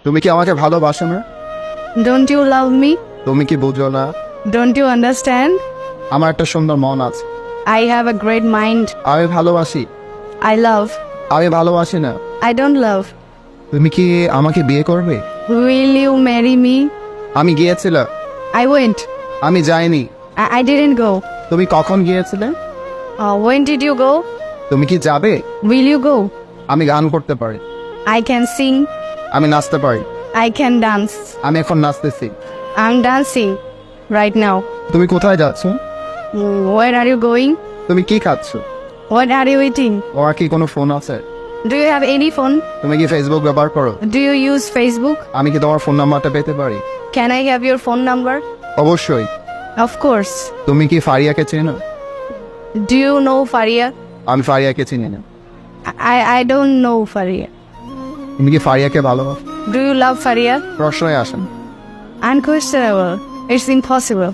তুমি কি আমাকে ভালোবাসো না? Don't you love me? তুমি কি বুঝো না? Don't you understand? আমার একটা সুন্দর মন আছে। I have a great mind. আমি ভালোবাসি। I love. আমি ভালোবাসি না। I don't love. তুমি কি আমাকে বিয়ে করবে? Will you marry me? আমি গিয়েছিলাম। I went. আমি যাইনি। I didn't go. তুমি কখন গিয়েছিলে? When did you go? তুমি কি যাবে? Will you go? আমি গান করতে পারি। I can sing. আমি নাচতে পারি। I can dance. আমি এখন নাচতেছি। I'm dancing right now. তুমি কোথায় যাচ্ছ? Where are you going? তুমি কি খাচ্ছ? What are you eating? তোমার কি কোনো ফোন আছে? Do you have any phone? তুমি কি ফেসবুক ব্যবহার করো? Do you use Facebook? আমি কি তোমার ফোন নাম্বারটা পেতে পারি? Can I have your phone number? অবশ্যই। Of course. তুমি কি ফারিয়াকে চেনো? Do you know Faria? আমি ফারিয়াকে চিনি না। I don't know Faria. তুমি কি ফারিয়াকে ভালোবাসো? Do you love Faria? প্রশ্নই আসেন। Unquestionable. It's impossible.